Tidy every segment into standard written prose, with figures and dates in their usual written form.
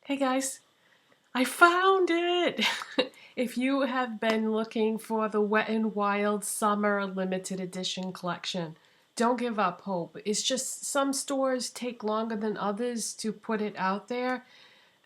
Hey guys, I found it! If you have been looking for the Wet n Wild Summer Limited Edition collection, don't give up hope. It's just some stores take longer than others to put it out there.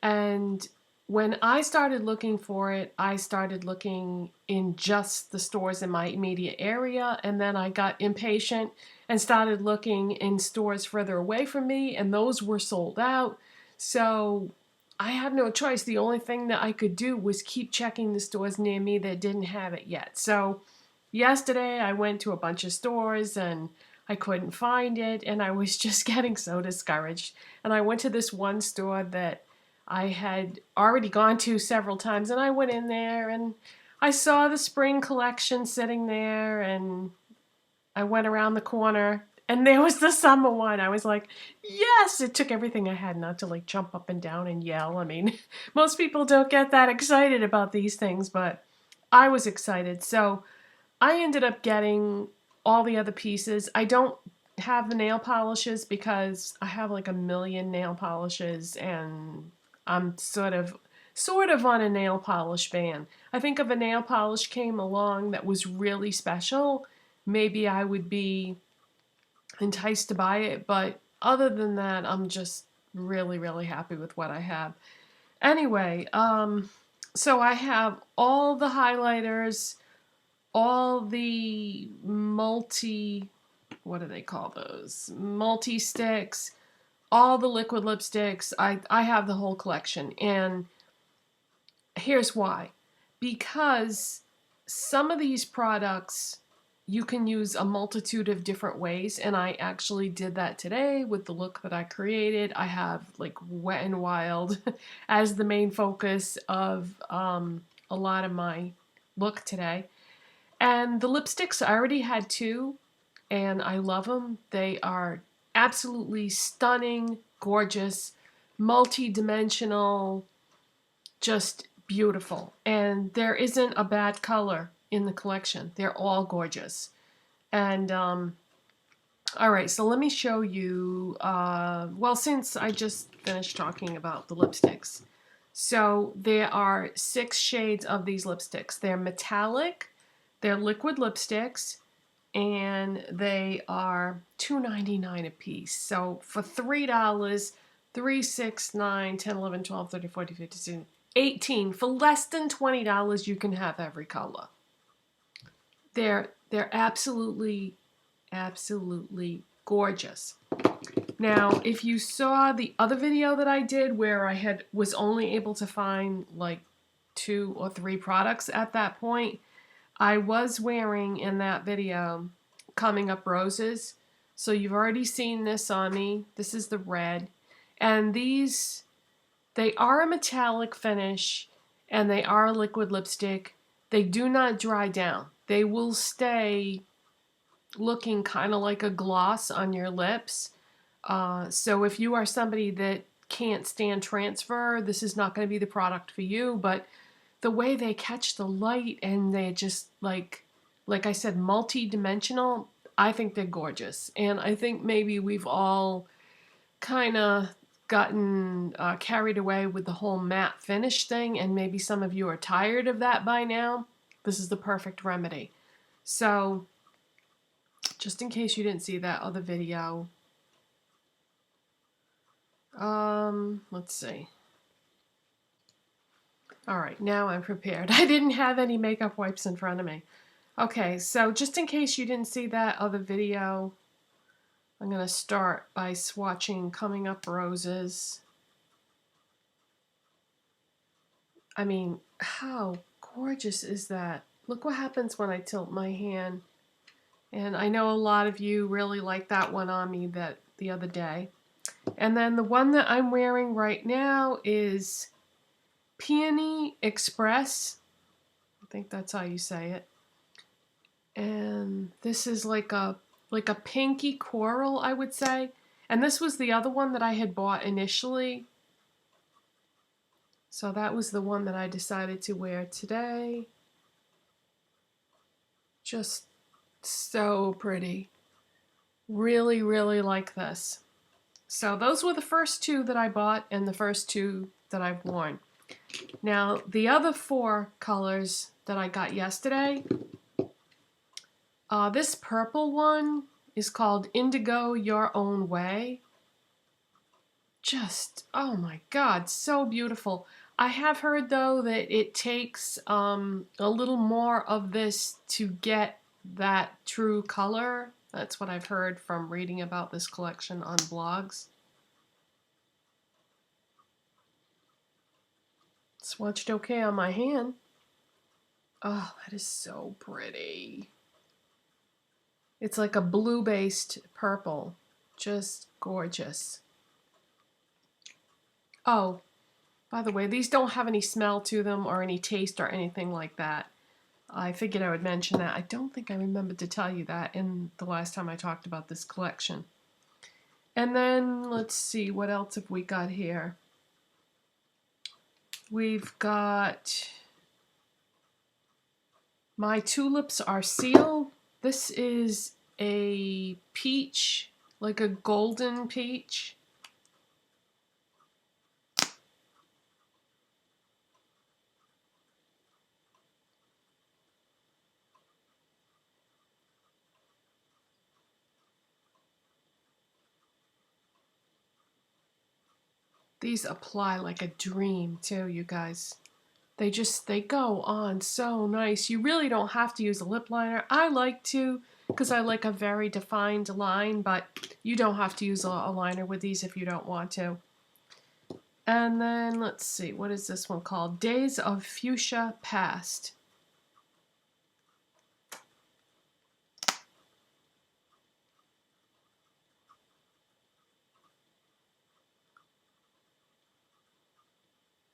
And when I started looking for it, I started looking in just the stores in my immediate area, and then I got impatient and started looking in stores further away from me, and those were sold out. So I had no choice. The only thing that I could do was keep checking the stores near me that didn't have it yet. So yesterday I went to a bunch of stores and I couldn't find it, and I was just getting so discouraged. And I went to this one store that I had already gone to several times, and I went in there and I saw the spring collection sitting there, and I went around the corner and there was the summer one. I was like, yes! It took everything I had not to like jump up and down and yell. I mean, most people don't get that excited about these things, but I was excited. So I ended up getting all the other pieces. I don't have the nail polishes because I have like a million nail polishes and I'm sort of on a nail polish ban. I think if a nail polish came along that was really special, maybe I would be enticed to buy it, but other than that, I'm just really, really happy with what I have. Anyway, so I have all the highlighters, all the what do they call those? Multi sticks, all the liquid lipsticks. I have the whole collection, and here's why. Because some of these products you can use a multitude of different ways, and I actually did that today with the look that I created. I have like Wet n Wild as the main focus of a lot of my look today. And the lipsticks, I already had two, and I love them. They are absolutely stunning, gorgeous, multi-dimensional, just beautiful. And there isn't a bad color in the collection. They're all gorgeous. And all right, so let me show you, well, since I just finished talking about the lipsticks. So there are 6 shades of these lipsticks. They're metallic, they're liquid lipsticks, and they are $2.99 a piece. So for $3, 3, 6, 9, 10, 11, 12, 13, 14, 15, 16, 18. For less than $20, you can have every color. They're absolutely, absolutely gorgeous. Now, if you saw the other video that I did where I was only able to find like 2 or 3 products at that point, I was wearing in that video Coming Up Roses. So you've already seen this on me. This is the red. And these, they are a metallic finish and they are a liquid lipstick. They do not dry down. They will stay looking kind of like a gloss on your lips. So if you are somebody that can't stand transfer, this is not going to be the product for you. But the way they catch the light and they just like I said, multi-dimensional, I think they're gorgeous. And I think maybe we've all kind of gotten carried away with the whole matte finish thing, and maybe some of you are tired of that by now. This is the perfect remedy. So just in case you didn't see that other video, let's see. All right, now I'm prepared. I didn't have any makeup wipes in front of me. Okay, so just in case you didn't see that other video, I'm going to start by swatching Coming Up Roses. I mean, how gorgeous is that? Look what happens when I tilt my hand. And I know a lot of you really liked that one on me the other day. And then the one that I'm wearing right now is Peony Express. I think that's how you say it. And this is like a pinky coral, I would say. And this was the other one that I had bought initially. So that was the one that I decided to wear today. Just so pretty. Really, really like this. So those were the first two that I bought and the first two that I've worn. Now, the other 4 colors that I got yesterday, this purple one is called Indigo Your Own Way. Just, oh my God, so beautiful. I have heard though that it takes a little more of this to get that true color. That's what I've heard from reading about this collection on blogs. Swatched okay on my hand. Oh, that is so pretty. It's like a blue-based purple. Just gorgeous. Oh, by the way, these don't have any smell to them or any taste or anything like that. I figured I would mention that. I don't think I remembered to tell you that in the last time I talked about this collection. And then, let's see, what else have we got here? We've got My Tulips Are Sealed. This is a peach, like a golden peach. These apply like a dream too, you guys. They go on so nice. You really don't have to use a lip liner. I like to because I like a very defined line, but you don't have to use a liner with these if you don't want to. And then let's see, what is this one called? Days of Fuchsia Past.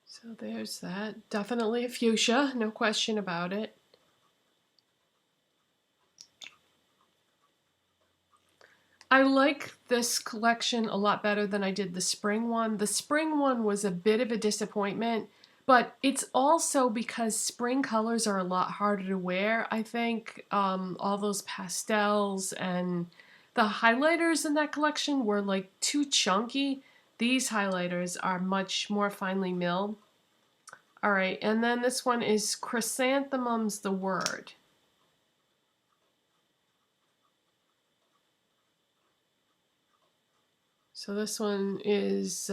So there's that. Definitely a fuchsia, no question about it. I like this collection a lot better than I did the spring one. The spring one was a bit of a disappointment, but it's also because spring colors are a lot harder to wear. I think all those pastels and the highlighters in that collection were like too chunky. These highlighters are much more finely milled. All right, and then this one is Chrysanthemum's the Word. So this one is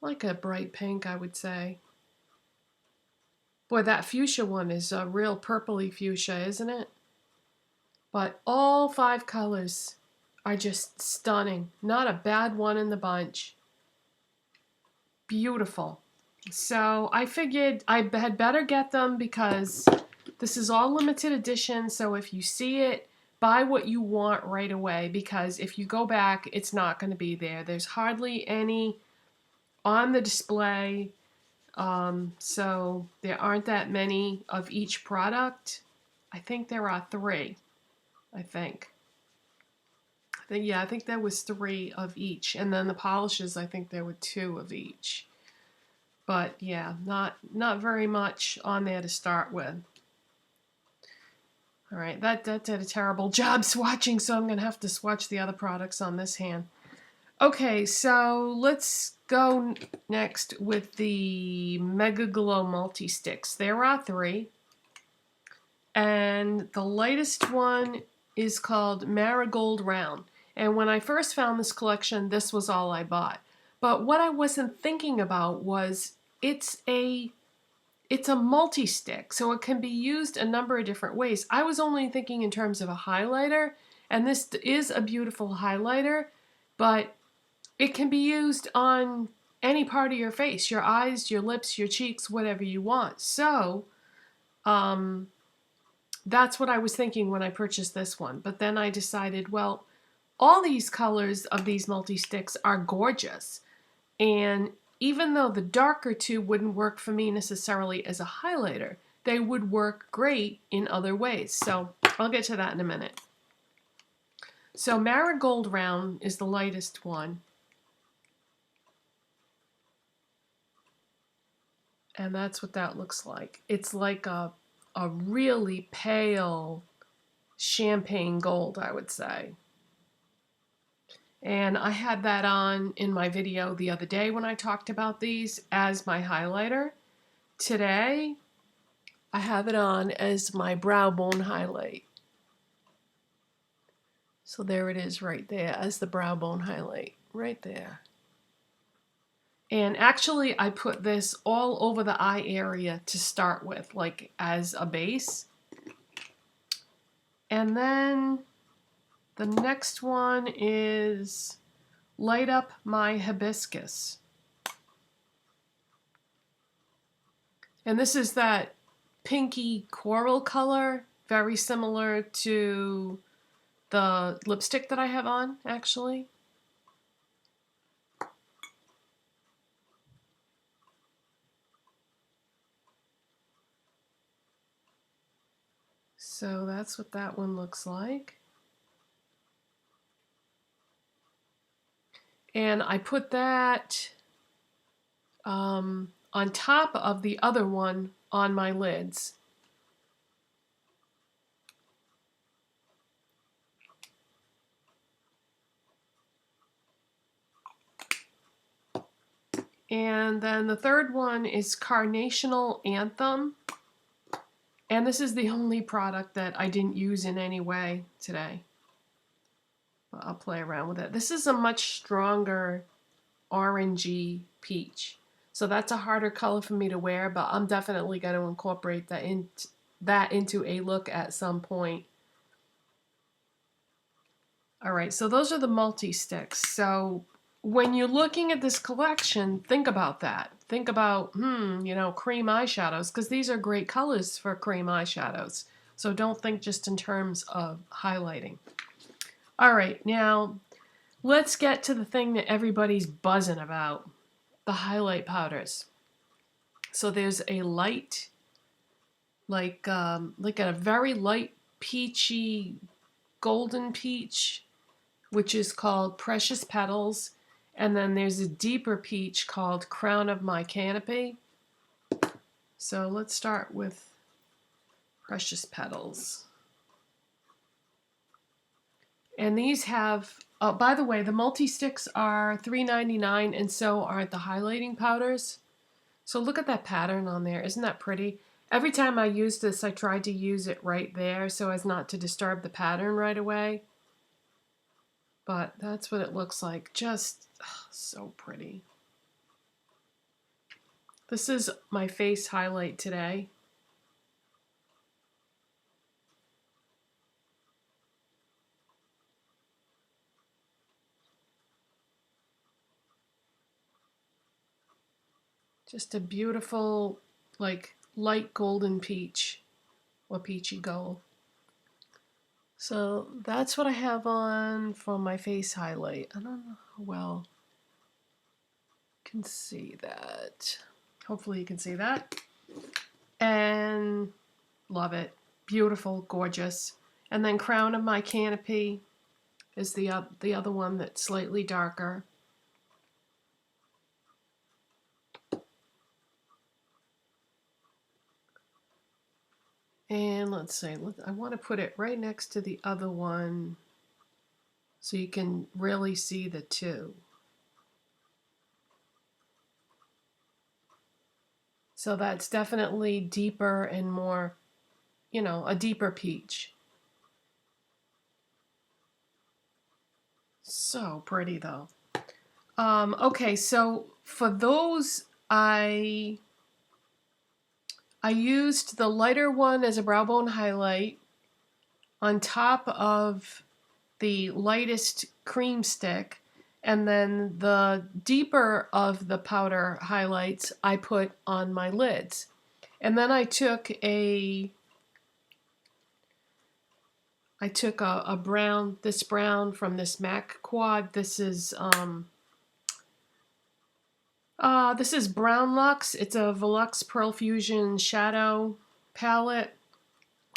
like a bright pink, I would say. Boy, that fuchsia one is a real purpley fuchsia, isn't it? But all 5 colors are just stunning. Not a bad one in the bunch. Beautiful. So I figured I had better get them because this is all limited edition. So if you see it, buy what you want right away, because if you go back, it's not going to be there. There's hardly any on the display. So there aren't that many of each product. I think there are 3. I think there was 3 of each, and then the polishes, I think there were 2 of each. But yeah, not very much on there to start with. All right, that did a terrible job swatching, so I'm gonna have to swatch the other products on this hand. Okay, so let's go next with the Megaglow Multi Sticks. There are 3, and the lightest one is called Marigold Round. And when I first found this collection, this was all I bought. But what I wasn't thinking about was it's a multi-stick, so it can be used a number of different ways. I was only thinking in terms of a highlighter, and this is a beautiful highlighter, but it can be used on any part of your face, your eyes, your lips, your cheeks, whatever you want. So that's what I was thinking when I purchased this one. But then I decided, well, all these colors of these multi-sticks are gorgeous. And even though the darker 2 wouldn't work for me necessarily as a highlighter, they would work great in other ways. So I'll get to that in a minute. So Marigold Round is the lightest one. And that's what that looks like. It's like a really pale champagne gold, I would say. And I had that on in my video the other day when I talked about these as my highlighter. Today, I have it on as my brow bone highlight. So there it is right there as the brow bone highlight, right there. And actually, I put this all over the eye area to start with, like as a base. And then the next one is Light Up My Hibiscus. And this is that pinky coral color, very similar to the lipstick that I have on, actually. So that's what that one looks like. And I put that on top of the other one on my lids. And then the third one is Carnational Anthem. And this is the only product that I didn't use in any way today. But I'll play around with it. This is a much stronger orangey peach. So that's a harder color for me to wear, but I'm definitely going to incorporate that into a look at some point. All right, so those are the multi-sticks. So when you're looking at this collection, think about that. Think about, you know, cream eyeshadows, because these are great colors for cream eyeshadows. So don't think just in terms of highlighting. All right, now let's get to the thing that everybody's buzzing about, the highlight powders. So there's a light, like a very light peachy, golden peach, which is called Precious Petals. And then there's a deeper peach called Crown of My Canopy. So let's start with Precious Petals. And these have, by the way, the multi-sticks are $3.99 and so are the highlighting powders. So look at that pattern on there. Isn't that pretty? Every time I use this, I tried to use it right there so as not to disturb the pattern right away. But that's what it looks like. Just so pretty. This is my face highlight today. Just a beautiful, like, light golden peach or peachy gold. So that's what I have on for my face highlight. I don't know how well you can see that. Hopefully you can see that. And love it. Beautiful, gorgeous. And then Crown of My Canopy is the other one that's slightly darker. And let's see, I want to put it right next to the other one so you can really see the two. So that's definitely deeper and more, you know, a deeper peach. So pretty though. Okay, so for those, I used the lighter one as a brow bone highlight on top of the lightest cream stick, and then the deeper of the powder highlights I put on my lids. And then I took a brown, this brown from this MAC quad. This is Brownluxe. It's a Veluxe Pearlfusion shadow palette.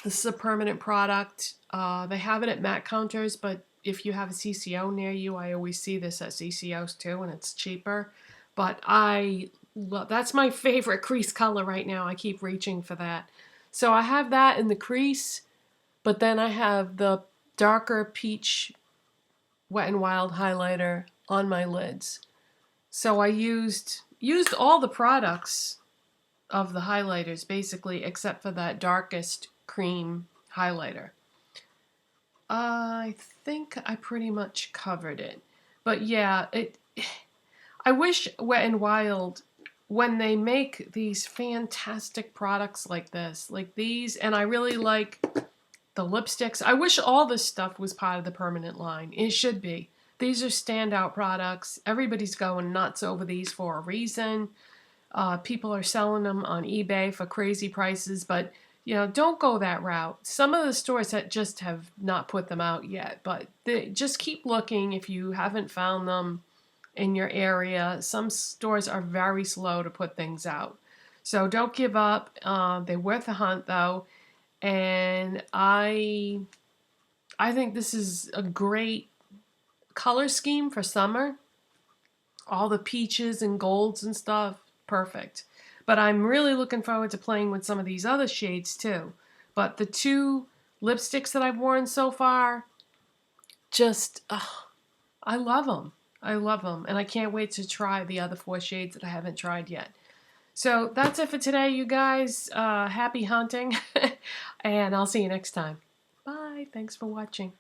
This is a permanent product. They have it at MAC counters, but if you have a CCO near you, I always see this at CCOs too, and it's cheaper. But that's my favorite crease color right now. I keep reaching for that. So I have that in the crease, but then I have the darker peach Wet n Wild highlighter on my lids. So I used all the products of the highlighters basically, except for that darkest cream highlighter. I think I pretty much covered it. But yeah, I wish Wet n Wild, when they make these fantastic products like this, like these, and I really like the lipsticks. I wish all this stuff was part of the permanent line. It should be. These are standout products. Everybody's going nuts over these for a reason. People are selling them on eBay for crazy prices, but you know, don't go that route. Some of the stores that just have not put them out yet, but just keep looking if you haven't found them in your area. Some stores are very slow to put things out. So don't give up. They're worth a hunt though. And I think this is a great color scheme for summer. All the peaches and golds and stuff, perfect. But I'm really looking forward to playing with some of these other shades too. But the two lipsticks that I've worn so far, just, I love them. I love them. And I can't wait to try the other 4 shades that I haven't tried yet. So that's it for today, you guys. Happy hunting. And I'll see you next time. Bye. Thanks for watching.